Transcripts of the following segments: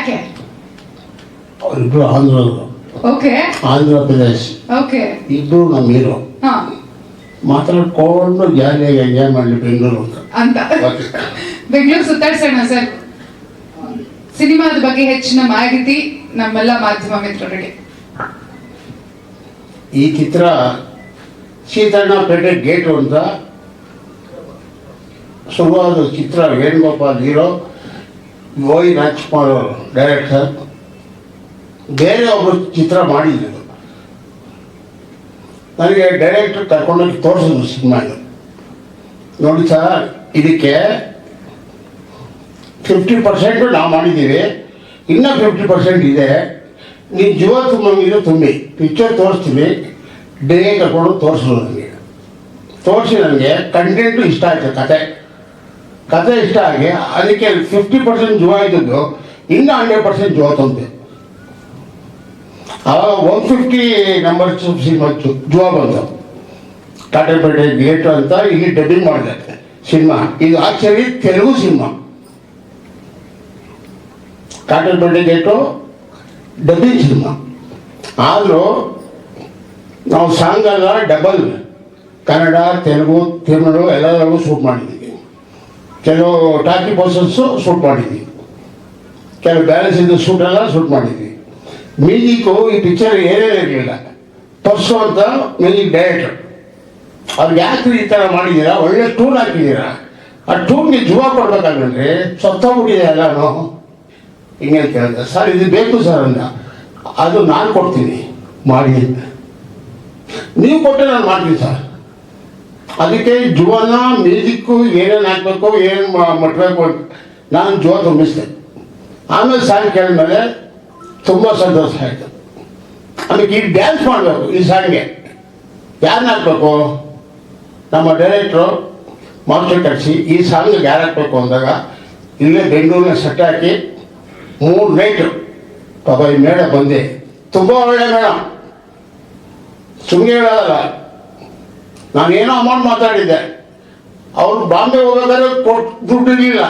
ಯಾಕೆ? ಅವರಿಬ್ರು ಆಂಧ್ರದವರು. Okay. Andhra Pradesh. Okay. ಇಬ್ರು ನಮ್ಮ ಹೀರೋ. ಹಾ. ಮಾತಾಡ್ಕೊಂಡು ಜಾಲಿಯಾಗಿ ಎಂಜಾಯ್ ಮಾಡಲಿ ಬೆಂಗಳೂರು ಅಂತ. ಬೆಂಗಳೂರು ಸುತ್ತಾಡ್ಸೋಣ ಸರ್. ಸಿನಿಮಾದ ಬಗ್ಗೆ ಹೆಚ್ಚಿನ ಮಾಹಿತಿ ನಮ್ಮೆಲ್ಲ ಮಾಧ್ಯಮ ಮಿತ್ರರಿಗೆ. ಈ ಚಿತ್ರ ಸೀತಣ್ಣಪೇಟೆ ಗೇಟು ಅಂತ ಶುರುವಾದ ಚಿತ್ರ. ವೇಣುಗೋಪಾಲ್ ಹೀರೋ, ವೈ ರಾಜ್ಕುಮಾರ್ ಅವರು ಡೈರೆಕ್ಟರ್. ಬೇರೆ ಒಬ್ಬರು ಚಿತ್ರ ಮಾಡಿದ್ರು. ನನಗೆ ಡೈರೆಕ್ಟರ್ ಕರ್ಕೊಂಡೋಗಿ ತೋರಿಸಿದ್ರು ಸಿನಿಮಾನ. ನೋಡಿ ಸರ್, ಇದಕ್ಕೆ 50% ನಾವು ಮಾಡಿದ್ದೀವಿ, ಇನ್ನೂ 50% ಇದೆ. ನೀನು ಜೀವ ತುಂಬಿದ್ರೆ ತುಂಬಿ ಪಿಕ್ಚರ್ ತೋರಿಸ್ತೀವಿ. ಡೇ ಕರ್ಕೊಂಡು ತೋರಿಸಿದ್ರು. ತೋರಿಸಿ ನನಗೆ ಕಂಟೆಂಟು ಇಷ್ಟ ಆಯಿತು. ಕತೆ ಇಷ್ಟ ಆಗಿ ಅದಕ್ಕೆ 50% ಜೀವ ಇದ್ದದ್ದು ಇನ್ನೂ 100% ಜೀವ ತುಂಬಿದೆ. ಆವಾಗ 150 ನಂಬರ್ ಸಿನಿಮಾ ಜೀವ ಬಂತು. ಕಾಟೇಪೇಟೆ ಗೇಟು ಅಂತ ಇಲ್ಲಿ ಡಬ್ಬಿಂಗ್ ಮಾಡಿದೆ ಸಿನಿಮಾ. ಇದು actually Telugu cinema. Katepete gate dubbing cinema. ಆದರೂ ನಾವು ಸಾಂಗ್ ಎಲ್ಲ ಡಬಲ್ ಕನ್ನಡ, ತೆಲುಗು, ತಮಿಳು ಎಲ್ಲದರಲ್ಲೂ ಶೂಟ್ ಮಾಡಿದ್ದೀವಿ. ಕೆಲವು ಟಾಕಿ ಬಸ್ಸಸ್ಸು ಶೂಟ್ ಮಾಡಿದ್ವಿ, ಕೆಲವು ಬ್ಯಾಲೆನ್ಸ್ ಇದ್ದು ಶೂಟೆಲ್ಲ ಶೂಟ್ ಮಾಡಿದ್ವಿ. ಮ್ಯೂಸಿಕ್ಕು ಈ ಪಿಕ್ಚರ್ ಏನೇನು ಇರಲಿಲ್ಲ. ಪರ್ಸು ಅಂತ ಮ್ಯೂಸಿಕ್ ಡೈರೆಕ್ಟರ್. ಅವ್ರಿಗೆ ಯಾಕೆ ಈ ಥರ ಮಾಡಿದ್ದೀರಾ, ಒಳ್ಳೆ ಟೂನ್ ಹಾಕಿದ್ದೀರಾ, ಆ ಟೂನ್ಗೆ ಜೀವ ಕೊಡ್ಬೇಕಾದ್ರೆ ಸತ್ತೋಗ್ಬಿಟ್ಟಿದೆ ಎಲ್ಲನೂ ಹಿಂಗೆ ಅಂತ ಹೇಳಿದೆ. ಸರ್ ಇದು ಬೇಕು ಸರ್ ಅಂದ. ಅದು ನಾನು ಕೊಡ್ತೀನಿ ಮಾಡಿ ಅಂತ. ನೀವು ಕೊಟ್ಟರೆ ನಾನು ಮಾಡ್ತೀನಿ ಸರ್. ಅದಕ್ಕೆ ಜೀವನ ಮ್ಯೂಸಿಕ್ಕು ಏನೇನು ಹಾಕಬೇಕು, ಏನೇನು ಮುಟ್ಟಬೇಕು ಅಂತ ನಾನು ಜೀವ ತುಂಬಿಸಿದೆ. ಆಮೇಲೆ ಸಾಂಗ್ ಕೇಳಿದ್ಮೇಲೆ ತುಂಬ ಸಂತೋಷ ಆಯಿತು. ಆಮೇಲೆ ಈಗ ಡ್ಯಾನ್ಸ್ ಮಾಡಬೇಕು ಈ ಸಾಂಗ್ಗೆ. ಯಾರನ್ನ ಹಾಕ್ಬೇಕು? ನಮ್ಮ ಡೈರೆಕ್ಟ್ರು ಮಾಸ್ಟರ್ ಕಳಿಸಿ ಈ ಸಾಂಗ್ಗೆ ಯಾರು ಹಾಕಬೇಕು ಅಂದಾಗ ಇಲ್ಲೇ ಬೆಂಗಳೂರಿನ ಸೆಟ್ ಹಾಕಿ 3 ನೈಟು ಪಾಪ ಈ ಮೇಡಮ್ ಬಂದೆ. ತುಂಬ ಒಳ್ಳೆ ಮೇಡಮ್, ಸುಮ್ಮನೆ ಹೇಳೋದಲ್ಲ. ನಾನೇನೋ ಅಮೌಂಟ್ ಮಾತಾಡಿದ್ದೆ. ಅವರು ಬಾಂಬೆ ಹೋಗ್ಬೇಕಾದ್ರೆ ದುಡ್ಡು ಇರಲಿಲ್ಲ,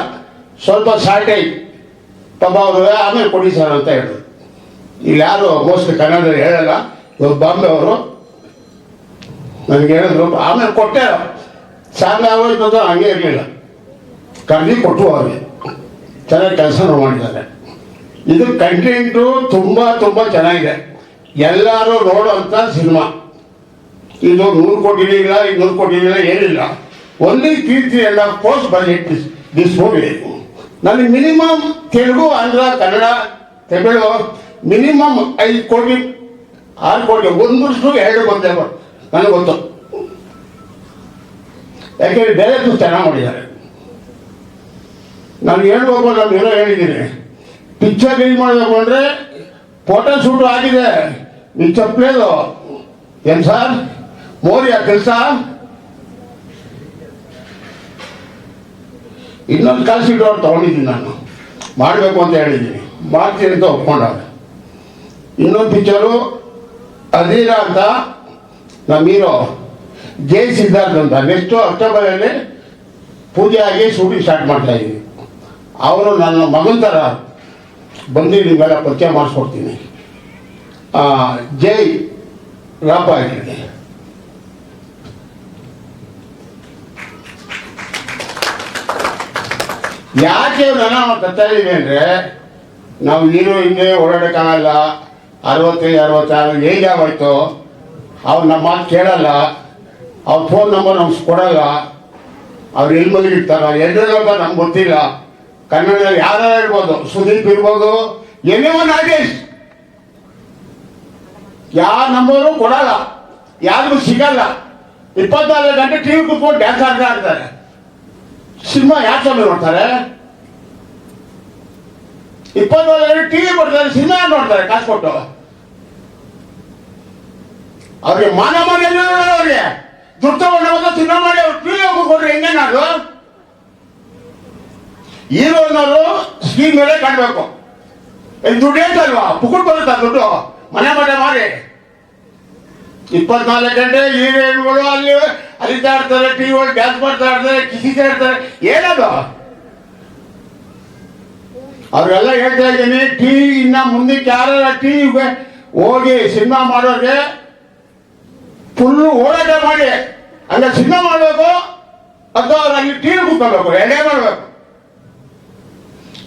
ಸ್ವಲ್ಪ ಶಾರ್ಟೇಜ್. ಪಾಪ ಅವರು ಆಮೇಲೆ ಕೊಡಿ ಸರ್ ಅಂತ ಹೇಳಿದ್ರು. ಇಲ್ಲಿ ಯಾರು ಮೋಸ್ಟ್ಲಿ ಕನ್ನಡದಲ್ಲಿ ಹೇಳಲ್ಲ. ಇವಾಗ ಬಾಂಬೆ ಅವರು ನನಗೆ ಹೇಳಿದ್ರು, ಆಮೇಲೆ ಕೊಟ್ಟೆ. ಸಾಂಗ್ ಆಗೋಯ್ತಂದ್ರೆ ಹಂಗೆ ಇರಲಿಲ್ಲ, ಕರ್ದಿ ಕೊಟ್ಟು ಅವ್ರಿಗೆ ಚೆನ್ನಾಗಿ ಕೆಲಸ ಮಾಡಿದ್ದಾರೆ. ಇದು ಕಂಟೆಂಟು ತುಂಬ ತುಂಬ ಚೆನ್ನಾಗಿದೆ. ಎಲ್ಲರೂ ನೋಡುವಂಥ ಸಿನಿಮಾ. ಇದು 100 ಕೋಟಿ ಇಲ್ಲ, 200 ಕೋಟಿ ಇಲ್ಲ, ಏನಿಲ್ಲ. Only 3.5 course budget this movie. ನನಗೆ ಮಿನಿಮಮ್ ತೆಲುಗು, ಆಂಧ್ರ, ಕನ್ನಡ, ತಮಿಳು ಮಿನಿಮಮ್ 5 ಕೋಟಿ 6 ಕೋಟಿ, 1 ಬಂದೆ ನನಗೆ ಗೊತ್ತು. ಯಾಕೆಂದರೆ ಡೈರೆಕ್ಟರ್ ಚೆನ್ನಾಗಿ ಮಾಡಿದ್ದಾರೆ. ನಾನು ಹೇಳ್ಬೇಕು, ನಾನು ಏನೋ ಹೇಳಿದ್ದೀನಿ. ಪಿಕ್ಚರ್ ರಿಲೀಸ್ ಮಾಡಬೇಕು ಅಂದರೆ ಫೋಟೋ ಶೂಟು ಆಗಿದೆ. ನೀವು ಚಪ್ಪಲೇದು ಏನು ಸರ್ ಮೋರಿ ಆ ಕೆಲಸ. ಇನ್ನೊಂದು ಕಾಲ್ಶೀಟ್ ಅವ್ರು ತೊಗೊಂಡಿದ್ದೀನಿ, ನಾನು ಮಾಡಬೇಕು ಅಂತ ಹೇಳಿದ್ದೀನಿ, ಮಾಡ್ತೀನಿ ಅಂತ ಒಪ್ಕೊಂಡಾಗ. ಇನ್ನೊಂದು ಪಿಕ್ಚರು ಅಧೀರ ಅಂತ ನಮ್ಮ ಹೀರೋ ಜೈ ಸಿದ್ಧಾರ್ಥ ಅಂತ ನೆಕ್ಸ್ಟು ಅಕ್ಟೋಬರಲ್ಲಿ ಪೂಜೆ ಆಗಿ ಶೂಟಿಂಗ್ ಸ್ಟಾರ್ಟ್ ಮಾಡ್ತಾ ಇದ್ದೀವಿ. ಅವರು ನನ್ನ ಮಗನ ಥರ ಬಂದು ನಿಮ್ಮೆಲ್ಲ ಪರಿಚಯ ಮಾಡಿಸ್ಕೊಡ್ತೀನಿ. ಜೈ ರಾಪ ಹಾಕಿದೆ. ಯಾಕೆ ನನ್ನ ತರ್ತಾ ಇದ್ದೀವಿ ಅಂದರೆ, ನಾವು ನೀರು ಹಿಂಗೆ ಓಡಾಡೋಕ್ಕಾಗಲ್ಲ. 65, 66 ಏಜ್ ಆಗೋಯ್ತು. ಅವ್ರು ನಮ್ಮ ಮಾತು ಕೇಳಲ್ಲ. ಅವ್ರ ಫೋನ್ ನಂಬರ್ ನಮ್ಗೆ ಕೊಡಲ್ಲ. ಅವ್ರು ಎಲ್ಲಿ ಮಲಗಿರ್ತಾರ, ಎಲ್ಲರಲ್ಲ ನಮ್ಗೆ ಗೊತ್ತಿಲ್ಲ. ಕನ್ನಡದಲ್ಲಿ ಯಾರು ಇರ್ಬೋದು, ಸುದೀಪ್ ಇರ್ಬೋದು, ಎನಿ ಒನ್ ಆರ್ಟಿಸ್ಟ್. ಯಾವ ನಂಬರು ಕೊಡಲ್ಲ, ಯಾರಿಗೂ ಸಿಗಲ್ಲ. 24 ಗಂಟೆ ಟಿವಿ ಕೂತ್ಕೊಂಡು ಡ್ಯಾನ್ಸ್ ಆಡ್ತಾರೆ. ಸಿನಿಮಾ ಯಾಕೆ ಸಮಯ ನೋಡ್ತಾರೆ? 24 ಗಂಟೆ ಟಿವಿ ಕೊಡ್ತಾರೆ, ಸಿನಿಮಾ ನೋಡ್ತಾರೆ ಕಾಸು ಕೊಟ್ಟು. ಅವ್ರಿಗೆ ಮಾನ ಅವ್ರಿಗೆ ದುಡ್ಡು ತಗೊಂಡು ಸಿನಿಮಾ ಮಾಡಿ ಅವ್ರು ಟಿವಿ ಹೋಗ್ಕೊಟ್ರೆ ಹೆಂಗೆ? ನಾನು ಹೀರೋನವರು ಸ್ಕ್ರೀನ್ ಮೇಲೆ ಕಾಣಬೇಕು. ದುಡ್ಡು ಹೇಳ್ತಲ್ವಾ, ಪುಕ್ಕುಟ್ ಬರುತ್ತಾ ದುಡ್ಡು? ಮನೆ ಮಾಡಿ 24 ಗಂಟೆ ಹೀರೋಯಿನ್ಗಳು ಅಲ್ಲಿ ಅಲಿತಾ ಇರ್ತಾರೆ, ಟಿವಿ ಒಳಗೆ ಡ್ಯಾನ್ಸ್ ಮಾಡ್ತಾ ಇರ್ತಾರೆ, ಕಿಸಿತಾ ಇರ್ತಾರೆ. ಏನದು? ಅವ್ರಿಗೆಲ್ಲ ಹೇಳ್ತಾ ಇದ್ದೀನಿ, ಇನ್ನ ಮುಂದಕ್ಕೆ ಯಾರ ಟಿವಿಗೆ ಹೋಗಿ ಸಿನಿಮಾ ಮಾಡೋರಿಗೆ ಫುಲ್ಲು ಹೋರಾಟ ಮಾಡಿ ಹಂಗೆ ಸಿನಿಮಾ ಮಾಡಬೇಕು ಅಥವಾ ಅವ್ರಲ್ಲಿ ಟಿವಿ ಕೂತ್ಕೋಬೇಕು, ಎಡೆ ಮಾಡಬೇಕು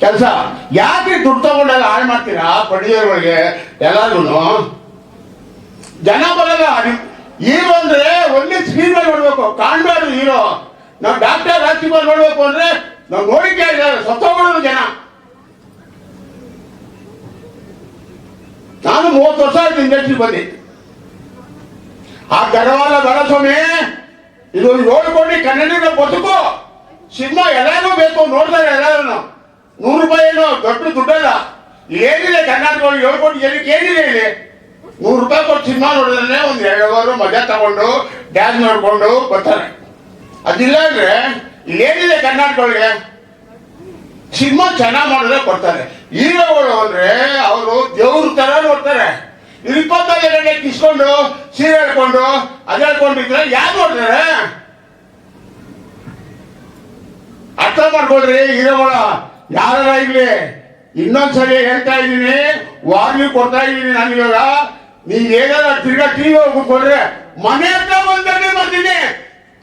ಕೆಲಸ. ಯಾಕೆ ದುಡ್ಡು ತಗೊಂಡೆಲ್ಲ ಹಾಳು ಮಾಡ್ತೀರಾ ಪಡಿಯೋಗಳಿಗೆ? ಎಲ್ಲರಿಗೂ ಜನ ಬರಲ್ಲ. ಹೀರೋ ಅಂದ್ರೆ ಒಳ್ಳೆ ಸ್ಕ್ರೀನ್ ಮೇಲೆ ನೋಡ್ಬೇಕು, ಕಾಣ್ಬಾರ್ದು ಹೀರೋ. ನಾವು ಡಾಕ್ಟರ್ ರಾಜ್ಕುಮಾರ್ ನೋಡ್ಬೇಕು ಅಂದ್ರೆ ನಾವು ನೋಡಿಕೆ ಇದ್ದಾರೆ, ಸತ್ತೋಗೋದು ಜನ. ನಾನು 30 ವರ್ಷ ಆಯ್ತು ಇಂಡಸ್ಟ್ರಿ ಬಂದು. ಆ ಗರವಾಲ ಬರಸ್ವಾಮಿ, ಇದು 7 ಕೋಟಿ ಕನ್ನಡಿಗರ ಬದುಕು. ಸಿನಿಮಾ ಎಲ್ಲರಿಗೂ ಬೇಕು, ನೋಡ್ತಾರೆ ಎಲ್ಲರೂ. 100 ರೂಪಾಯಿ ಏನು ದೊಡ್ಡ ದುಡ್ಡಲ್ಲ. ಏನಿದೆ ಕರ್ನಾಟಕದಲ್ಲಿ 7 ಕೋಟಿ ಜನಕ್ಕೆ ಏನಿದೆ ಇಲ್ಲಿ? 100 ರೂಪಾಯಿ ಕೊಟ್ಟು ಸಿನಿಮಾ ನೋಡಿದ್ರೆ ಒಂದು 2 ಅವರು ಮಜಾ ತಗೊಂಡು ಡ್ಯಾನ್ಸ್ ನೋಡ್ಕೊಂಡು ಬರ್ತಾರೆ. ಅದಿಲ್ಲ ಅಂದ್ರೆ ಏನಿದೆ ಕರ್ನಾಟಕಗಳಿಗೆ? ಸಿನಿಮಾ ಚೆನ್ನಾಗಿ ಮಾಡಿದ್ರೆ ಕೊಡ್ತಾರೆ. ಹೀರೋಗಳು ಅಂದ್ರೆ ಅವರು ದೇವ್ರ ತರ ನೋಡ್ತಾರೆ. 24 ಗಂಟೆ ಕಿಸ್ಕೊಂಡು ಸೀರೆ ಹೇಳ್ಕೊಂಡು ಅದೇಳ್ಕೊಂಡಿದ್ರೆ ಯಾರು ನೋಡ್ತಾರೆ? ಅರ್ಥ ಮಾಡ್ಕೊಳ್ರಿ ಹೀರೋಗಳ ಯಾರ ಇರ್ಲಿ. ಇನ್ನೊಂದ್ಸರಿ ಹೇಳ್ತಾ ಇದ್ದೀನಿ, ವಾರ್ನಿಂಗ್ ಕೊಡ್ತಾ ಇದ್ದೀನಿ. ನಾನು ಇವಾಗ ನೀವ್ ಏನಾರ ತಿರ್ಗಾ ಟಿವಿ ಹೋಗ್ಬಿಟ್ಕೊಂಡ್ರೆ ಮನೆ ಹತ್ರ ಬಂದು ಧರಣಿ ಮಾಡ್ತೀನಿ.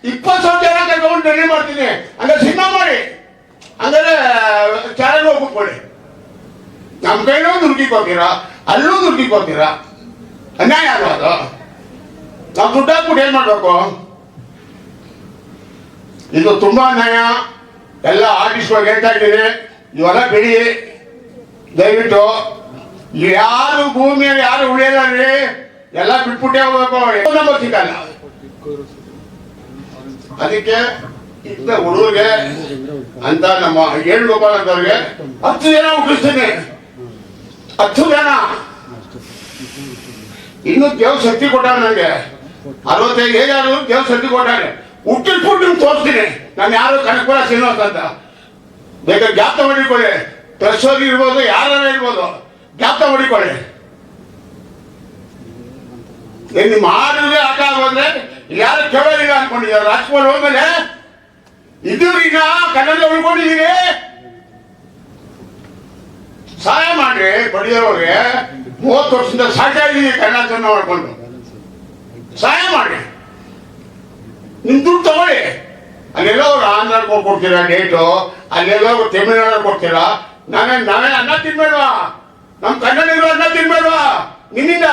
20,000 ಜನ ಕರ್ಕೊಂಡು ಧರಣಿ ಮಾಡ್ತೀನಿ. ಹಂಗ ಸಿನಿಮಾ ಮಾಡಿ, ಹಂಗಾರೆ ಚಾನಲ್ ಹೋಗ್ಬಿಟ್ಕೊಳ್ಳಿ. ನಮ್ಮ ಕೈಲೂ ದುಡ್ಡಿಗೆ ಹೋಗ್ತೀರಾ, ಅಲ್ಲೂ ದುಡ್ಡಿಗೆ ಹೋಗ್ತೀರಾ. ಅನ್ಯಾಯ ಅಲ್ವಾ ಅದು? ನಾವು ದುಡ್ಡು ಹಾಕ್ಬಿಟ್ಟು ಏನ್ ಮಾಡ್ಬೇಕು? ಇದು ತುಂಬಾ ಅನ್ಯಾಯ. ಎಲ್ಲ ಆರ್ಟಿಸ್ಟ್ಗಳಿಗೆ ಹೇಳ್ತಾ ಇದ್ದೀನಿ, ಇವೆಲ್ಲ ಬಿಡಿ ದಯವಿಟ್ಟು. ಯಾರು ಭೂಮಿಯಲ್ಲಿ ಯಾರು ಉಳಿಯಲ್ಲ, ಎಲ್ಲ ಬಿಟ್ಬಿಟ್ಟೆ ಹೋಗ್ಬೇಕು. ನಂಬರ್ ಸಿಗಲ್ಲ. ಅದಕ್ಕೆ ಇಂಥ ಹುಡುಗರಿಗೆ ಅಂತ ನಮ್ಮ ವೇಣುಗೋಪಾಲ್ ಅಂತವ್ರಿಗೆ 10 ಜನ ಹುಟ್ಟಿಸ್ತೀನಿ. 10 ಜನ. ಇನ್ನು ದೇವ್ ಶಕ್ತಿ ಕೊಟ್ಟಾನೆ ನನಗೆ. 65 ಏಜ್ ಆದ್ರೂ ದೇವ್ ಶಕ್ತಿ ಕೊಟ್ಟಾನೆ. ಹುಟ್ಟಿಸ್ಬಿಟ್ಟು ನಿಮ್ಗೆ ತೋರಿಸ್ತೀನಿ ನಾನು ಯಾರು ಕನಕಪುರ ಶ್ರೀನಿವಾಸ್ ಅಂತ. ಬೇಕಾದ್ರೆ ಜ್ಞಾಪಕ ಮಾಡಿಕೊಳ್ಳಿ. ಪ್ರಸೋಗಿ ಇರ್ಬೋದು, ಯಾರು ಇರ್ಬೋದು, ಜ್ಞಾಪಕ ಮಾಡಿಕೊಳ್ಳಿ. ನೀವು ಮಾಡಿದ್ರೆ ಆಟ ಆಗೋದ್ರೆ ಯಾರು ಕೇಳೋದಿಲ್ಲ ಅನ್ಕೊಂಡಿದ್ದಾರೆ. ರಾಜ್ಕುಮಾರ್ ಹೋದ್ಮೇಲೆ ಇದು ಈಗ ಕನ್ನಡ ಉಳ್ಕೊಂಡಿದ್ದೀವಿ. ಸಹಾಯ ಮಾಡ್ರಿ ಬಡಿಯೋರಿಗೆ. 30 ವರ್ಷದಿಂದ ಸಾಧ್ಯ ಇದ್ದೀವಿ ಕನ್ನಡ ಚೆನ್ನ ಮಾಡ್ಕೊಂಡು. ಸಹಾಯ ಮಾಡಿ, ನಿಮ್ ದುಡ್ಡು ತಗೊಳ್ಳಿ. ಅಲ್ಲೆಲ್ಲೋ ಆಂಧ್ರಕ್ಕೆ ಹೋಗಿ ಕೊಡ್ತೀರಾ ಡೇಟು, ಅಲ್ಲೆಲ್ಲೋ ತಮಿಳ್ನಾಡು ಕೊಡ್ತೀರಾ. ನಾವೇ ಅನ್ನ ತಿನ್ಬೇಡ್ವಾ? ನಮ್ ಕನ್ನಡಿಗರು ಅನ್ನ ತಿನ್ಬೇಡ್ವಾ ನಿನ್ನಿಂದ?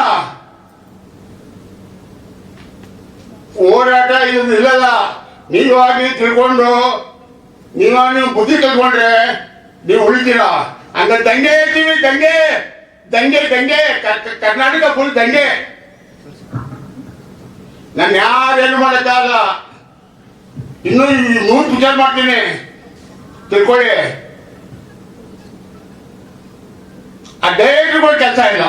ಹೋರಾಟ ಇದು ಇಲ್ಲಲ್ಲ. ನೀವಾಗಿ ತಿಳ್ಕೊಂಡು ನೀವು ಬುದ್ಧಿ ಕಲ್ತ್ಕೊಂಡ್ರೆ ನೀವು ಉಳಿತೀರಾ. ಹಂಗ ದಂಗೆ ಇರ್ತೀವಿ, ದಂಗೆ ದಂಗೆ ದಂಗೆ. ಕರ್ನಾಟಕ ಫುಲ್ ದಂಗೆ. ನಾನು ಯಾರೇನು ಮಾಡೋಕ್ಕಾಗಲ್ಲ. ಇನ್ನೂ 100 ವಿಚಾರ ಮಾಡ್ತೀನಿ, ತಿಳ್ಕೊಳ್ಳಿ. ಆ ಡೈರೆಕ್ಟರ್ಗಳು ಕೆಲಸ ಇಲ್ಲ.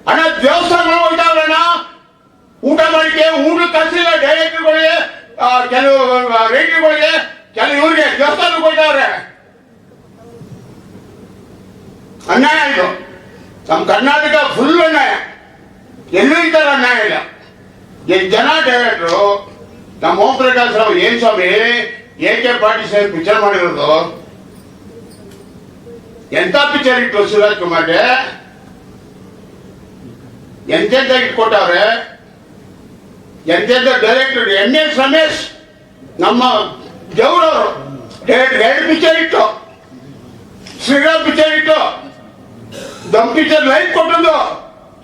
ಅಣ್ಣ ದೇವಸ್ಥಾನ ಹೋಗ್ತಾವ್ರಣ್ಣ, ಊಟ ಮಾಡಿಕೆ ಊಟ ಕಲಿಸಿಲ್ಲ ಡೈರೆಕ್ಟರ್ಗಳಿಗೆ, ಕೆಲವು ರೈಟರ್ಗಳಿಗೆ, ಕೆಲವು ಇವ್ರಿಗೆ ದೇವಸ್ಥಾನಕ್ಕೆ ಹೋಗ್ತಾವ್ರೆ. ಅನ್ಯಾಯ ಇದು. ನಮ್ಮ ಕರ್ನಾಟಕ ಫುಲ್ ಅನ್ಯಾಯ. ಎಲ್ಲೂ ಈ ಥರ ಅನ್ಯಾಯ ಇಲ್ಲ. ಎಷ್ಟು ಜನ ಡೈರೆಕ್ಟ್ರು ನಮ್ಮ ಓಂ ಪ್ರಕಾಶ್ ರಾವ್ ಏನ್ ಸ್ವಾಮಿ AK-47 ಪಿಕ್ಚರ್ ಮಾಡಿರೋದು. ಎಂತ ಪಿಕ್ಚರ್ ಇಟ್ಟು ಶಿವರಾಜ್ ಕುಮಾರ್ಗೆ ಎಂತೆಂತ ಇಟ್ಕೊಟ್ಟವ್ರೆ. ಎಂತೆಂತ ಡೈರೆಕ್ಟರ್ NS ರಮೇಶ್ ನಮ್ಮ ದೇವ್ರವರು 2 ಪಿಕ್ಚರ್ ಇಟ್ಟು, ಶ್ರೀರಾಮ್ ಪಿಕ್ಚರ್ ಇಟ್ಟು, ದಮ್ ಪಿಕ್ಚರ್ ಲೈಟ್ ಕೊಟ್ಟದ್ದು,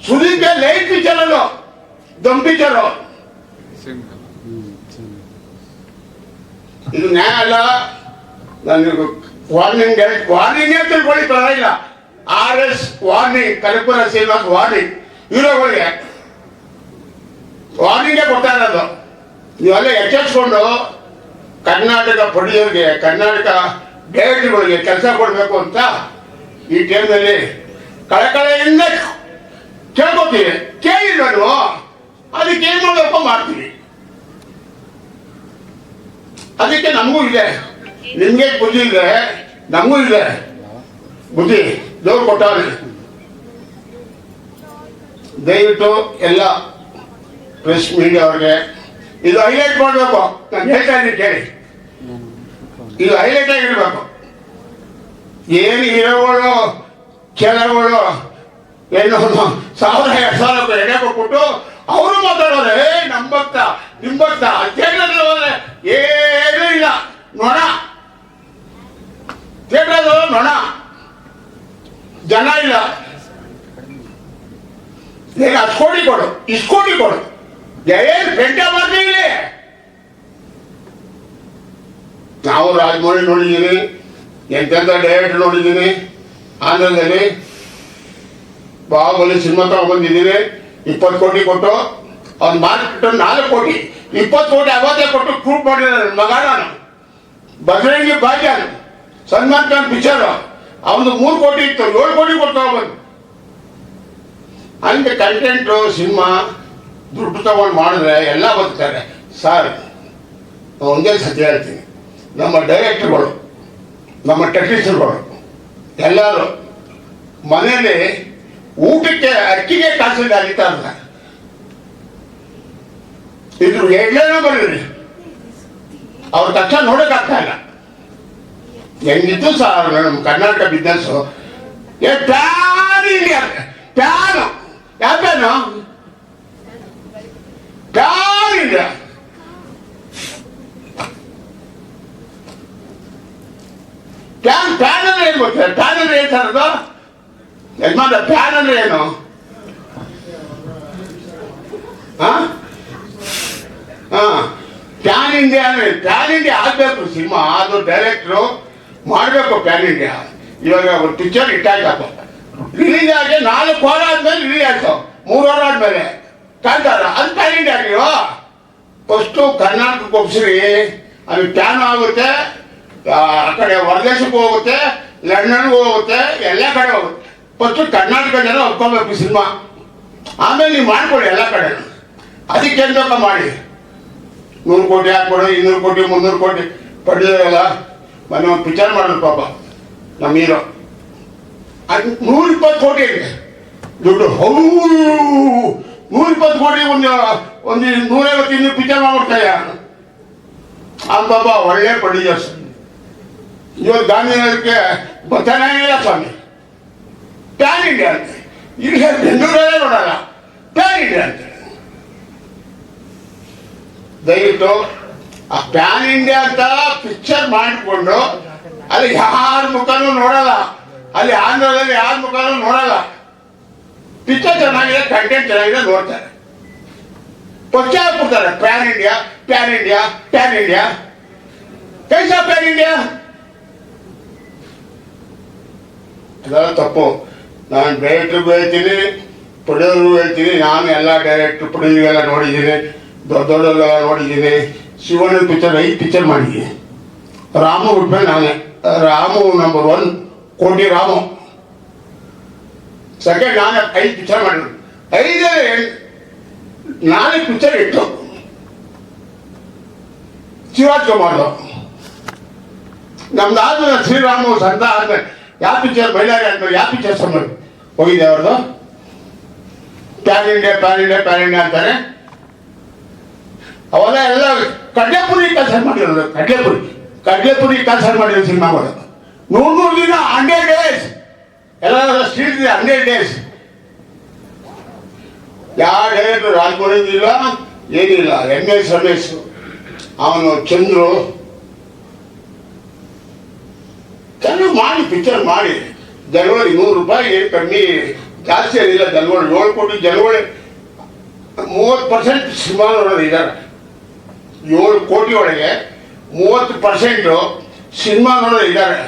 ಸುದೀಪ್ಗೆ ಲೈಟ್ ಪಿಕ್ಚರ್ ಅದು ದಮ್ ಪಿಕ್ಚರ್. ಇದು ನ್ಯಾಯ ಅಲ್ಲ. ನನಗೆ ವಾರ್ನಿಂಗ್ ತಿಳ್ಕೊಳ್ಳಿ, ಪರವಾಗಿಲ್ಲ. RS warning, Kanakapura Srinivas warning. ಹೀರೋಗಳಿಗೆ ವಾರ್ನಿಂಗೇ ಕೊಡ್ತಾ ಇರೋದು. ನೀವೆಲ್ಲ ಎಚ್ಚರಿಸ್ಕೊಂಡು ಕರ್ನಾಟಕ ಪ್ರೊಡ್ಯೂಸರ್ಗೆ, ಕರ್ನಾಟಕ ಡೈರೆಕ್ಟರ್ಗಳಿಗೆ ಕೆಲಸ ಕೊಡಬೇಕು ಅಂತ ಈ ಟೈಮ್ನಲ್ಲಿ ಕಳಕಳೆಯಿಂದ ಕೇಳ್ಕೊತೀವಿ. ಕೇಳಿದ್ರು ಅದಕ್ಕೆ ಏನ್ ಮಾಡಬೇಕು ಮಾಡ್ತೀವಿ. ಅದಕ್ಕೆ ನಮಗೂ ಇದೆ, ನಿಮ್ಗೆ ಬುದ್ಧಿ ಇದೆ, ನಮಗೂ ಇದೆ ಬುದ್ಧಿ. ದೇವ್ರು ಕೊಟ್ಟವ್ರೆ. ದಯವಿಟ್ಟು ಎಲ್ಲ ಪ್ರೆಸ್ ಮೀಡಿಯಾ ಅವ್ರಿಗೆ ಇದು ಹೈಲೈಟ್ ಮಾಡಬೇಕು. ನಾನು ಹೇಳ್ತಾ ಇದ್ದೀನಿ ಕೇಳಿ, ಇದು ಹೈಲೈಟ್ ಆಗಿರ್ಬೇಕು. ಏನು ಹೀರೋಗಳು ಕೆಲಗಳು ಏನು 1,000-2,000 ಎಡೆ ಕೊಟ್ಬಿಟ್ಟು ಅವರು ಮಾತಾಡೋರೆ ನಂಬತ್ತ ನಿಂಬತ್ತ ಥಿಯೇಟರ್ ಹೋದ್ರೆ ಏನೂ ಇಲ್ಲ, ನೊಣ. ಥಿಯೇಟರ್ ನೊಣ, ಜನ ಇಲ್ಲ. ಈಗ 10 ಕೋಟಿ ಕೊಡು, 20 ಕೋಟಿ ಕೊಡು, ಏನು ಪೆಂಟ ಮಾಡ್ತೀವಿ. ನಾವು ರಾಜಮೌಳಿ ನೋಡಿದ್ದೀನಿ, ಎಂತೆಂಥ ಡೈರೆಕ್ಟರ್ ನೋಡಿದ್ದೀನಿ. ಆಂಧ್ರದಲ್ಲಿ ಬಾಹುಬಲಿ ಸಿನಿಮಾ ತಗೊಂಡ್ಬಂದಿದ್ದೀನಿ, 20 ಕೋಟಿ ಕೊಟ್ಟು ಅವ್ನು ಮಾರ್ಕೆಟ್ 4 ಕೋಟಿ 20 ಕೋಟಿ ಅವತ್ತೇ ಕೊಟ್ಟು ಪ್ರೂಫ್ ಮಾಡಿದ್ದಾರೆ. ಮಗ ನಾನು ಬಜರಂಗಿ ಭಾಗ್ಯ ಸಲ್ಮಾನ್ ಖಾನ್ ಪಿಕ್ಚರು ಅವನು 3 ಕೋಟಿ ಇತ್ತು, 7 ಕೋಟಿ ಕೊಟ್ಟು ತಗೊಂಡ್ಬಂದು. ಹಂಗೆ ಕಂಟೆಂಟು ಸಿನಿಮಾ ದುಡ್ಡು ತಗೊಂಡು ಮಾಡಿದ್ರೆ ಎಲ್ಲ ಬರ್ತಾರೆ ಸರ್. ಒಂದೇ ಸತ್ಯ ಹೇಳ್ತೀನಿ, ನಮ್ಮ ಡೈರೆಕ್ಟರ್ಗಳು, ನಮ್ಮ ಟೆಕ್ನಿಷಿಯನ್ಗಳು ಎಲ್ಲರೂ ಮನೇಲಿ ಊಟಕ್ಕೆ ಅಕ್ಕಿಗೆ ಕಾಸಿಲ್ಲ ಅಲಿತಾರಲ್ಲ. ಇದ್ರ ಎಲ್ಲೇನೋ ಬರೀರಿ, ಅವ್ರ ತಕ್ಷಣ ನೋಡೋಕ್ಕಾಗ್ತಾ ಇಲ್ಲ. ಹೆಂಗಿತ್ತು ಸರ್ ನಮ್ಮ Karnataka business. PAN India, pan ಯಾವ ಪ್ಯಾನು? PAN India. ಪ್ಯಾನ್ ಅಂದ್ರೆ ಏನು ಗೊತ್ತಿಲ್ಲ? ಪ್ಯಾನ್ ಅಂದ್ರೆ ಏನು ಸರ್ ಅದು ಯಜಮಾನ? ಪ್ಯಾನ್ ಅಂದ್ರೆ ಏನು? ಪ್ಯಾನ್ ಇಂಡಿಯಾ ಅಂದ್ರೆ ಪ್ಯಾನ್ ಇಂಡಿಯಾ ಆಗ್ಬೇಕು ಸಿನಿಮಾ. ಅದು ಡೈರೆಕ್ಟ್ರು ಮಾಡಬೇಕು ಪ್ಯಾನ್ ಇಂಡಿಯಾ. ಇವಾಗ ಒಂದು ಪಿಕ್ಚರ್ ಇಟ್ಟಾಯ್ತಪ್ಪ, ರಿಲೀಸ್ ಆಗಿ 4 ವಾರ ಆದ್ಮೇಲೆ ರಿಲೀಸ್ ಆಯ್ತು, 3 ವಾರ ಆದ್ಮೇಲೆ ಕಾಣ್ತಾರ. ಅದು ಪ್ಯಾನ್ ಇಂಡಿಯಾ ಆಗಿಲ್ವಾ? ಫಸ್ಟು ಕರ್ನಾಟಕಕ್ಕೆ ಒಪ್ಸಿರಿ, ಅದು ಪ್ಯಾನ್ ಆಗುತ್ತೆ. ಆ ಕಡೆ ಹೊರದೇಶಕ್ಕೂ ಹೋಗುತ್ತೆ, ಲಂಡನ್ಗೂ ಹೋಗುತ್ತೆ, ಎಲ್ಲ ಕಡೆ ಹೋಗುತ್ತೆ. ಫಸ್ಟು ಕರ್ನಾಟಕ ಜನ ಒಪ್ಕೋಬೇಕು ಸಿನಿಮಾ, ಆಮೇಲೆ ನೀವು ಮಾಡ್ಕೊಳ್ಳಿ ಎಲ್ಲ ಕಡೆ. ಅದಕ್ಕೆ ಎಂತ ಮಾಡಿ 100 ಕೋಟಿ ಹಾಕ್ಕೊಡು, 200 ಕೋಟಿ 300 ಕೋಟಿ ಪಡೆಯೋಲ್ಲ. ಮೊನ್ನೆ ಒಂದು ಪಿಕ್ಚರ್ ಮಾಡಿದ್ರು ಪಾಪ ನಮ್ಮ ಹೀರೋ, ಅದು 120 ಕೋಟಿ ಇದೆ ದುಡ್ಡು. 120 ಕೋಟಿ ಒಂದು 150 ಪಿಕ್ಚರ್ ಮಾಡ್ಬಿಡ್ತಾಯ. ಆ ಪಾಪ ಒಳ್ಳೆ ಪ್ರೊಡ್ಯೂಸರ್ಸ್. ಇವಾಗ ಗಾಂಧಿನಗರಕ್ಕೆ ಬರ್ತಾನೇ ಇಲ್ಲ ಸ್ವಾಮಿ. ಪ್ಯಾನ್ ಇಂಡಿಯಾ ಅಂತ ಈಗ ಬೆಂಗಳೂರಲ್ಲೇ ನೋಡಲ್ಲ, ಪ್ಯಾನ್ ಇಂಡಿಯಾ ಅಂತ. ದಯವಿಟ್ಟು ಆ ಪ್ಯಾನ್ ಇಂಡಿಯಾ ಅಂತ ಪಿಕ್ಚರ್ ಮಾಡಿಕೊಂಡು ಅಲ್ಲಿ ಯಾರ ಮುಖನೂ ನೋಡಲ್ಲ, ಅಲ್ಲಿ ಆಂಧ್ರದಲ್ಲಿ ಯಾರ ಮುಖನೂ ನೋಡಲ್ಲ. ಪಿಕ್ಚರ್ ಚೆನ್ನಾಗಿದೆ, ಕಂಟೆಂಟ್ ಚೆನ್ನಾಗಿದೆ, ನೋಡ್ತಾರೆ. ಪಕ್ಷ ಹಾಕ್ಬಿಡ್ತಾರೆ pan India, pan India, pan India. ಕೈಸಾ ಪ್ಯಾನ್ ಇಂಡಿಯಾ? ಅದೆಲ್ಲ ತಪ್ಪು. ನಾನು ಡೈರೆಕ್ಟ್ರಿಗೂ ಹೇಳ್ತೀನಿ, ಪ್ರೊಡ್ಯೂಸರ್ಗೂ ಹೇಳ್ತೀನಿ. ನಾನು ಎಲ್ಲ ಡೈರೆಕ್ಟ್ರು ಪ್ರೊಡ್ಯೂಸರ್ಗೆಲ್ಲ ನೋಡಿದ್ದೀನಿ, ದೊಡ್ಡವ್ರಿಗೆಲ್ಲ ನೋಡಿದ್ದೀನಿ. ಶಿವಣ್ಣ ಪಿಕ್ಚರ್ 5 ಪಿಕ್ಚರ್ ಮಾಡಿದ್ದೀನಿ. ರಾಮು ಬಿಟ್ಮೇಲೆ ನಾನೇ. ರಾಮು ನಂಬರ್ 1 ಕೋಟಿ ರಾಮು. ಸೆಕೆಂಡ್ ನಾನೇ 5 ಪಿಕ್ಚರ್ ಮಾಡಿದ್ರು. 4 ಪಿಕ್ಚರ್ ಇತ್ತು ಶಿವರಾಜ್ಕುಮಾರ್. ನಮ್ದಾದ್ಮೇಲೆ ಶ್ರೀರಾಮು ಸಂತ ಆದ್ಮೇಲೆ ಯಾವ ಪಿಕ್ಚರ್ ಬೈಲಾರಿ ಆದ್ಮೇಲೆ ಯಾವ ಪಿಕ್ಚರ್ ಸಮಯ ಹೋಗಿದೆ ಅವ್ರದ್ದು? PAN India, pan India, pan India ಅಂತಾರೆ. ಅವೆಲ್ಲ ಎಲ್ಲ ಕಡ್ಲೆಪುರಿ ಕೆಲಸ ಮಾಡಿರೋದು. ಕಡ್ಲೆಪುರಿ ಕೆಲಸ ಮಾಡಿರೋ ಸಿನಿಮಾಗಳು 100 ದಿನ 100 ಡೇಸ್ ಎಲ್ಲ ಸ್ಟ್ರೀಟ್ ಇದೆ. 100 ಡೇಸ್ ಯಾವ ಡೈರೆಕ್ಟರ್ ರಾಜ್ಮೌಳಿ ಇಲ್ಲ, ಏನಿಲ್ಲ. MS ರಮೇಶ್, ಅವನು ಚಂದ್ರು ಚೆನ್ನಾಗಿ ಮಾಡಿ ಪಿಕ್ಚರ್ ಮಾಡಿ. ಜನವರಿ 100 ರೂಪಾಯಿ ಏನು ಕಮ್ಮಿ ಜಾಸ್ತಿ ಏನಿಲ್ಲ. ಜನವರಿ 7 ಕೋಟಿ ಜನವರಿ 30% ಸಿನಿಮಾ ನೋಡೋದು ಇದ್ದಾರೆ. 7 ಕೋಟಿ ಒಳಗೆ 30% ಸಿನಿಮಾ ನೋಡೋದು ಇದ್ದಾರೆ.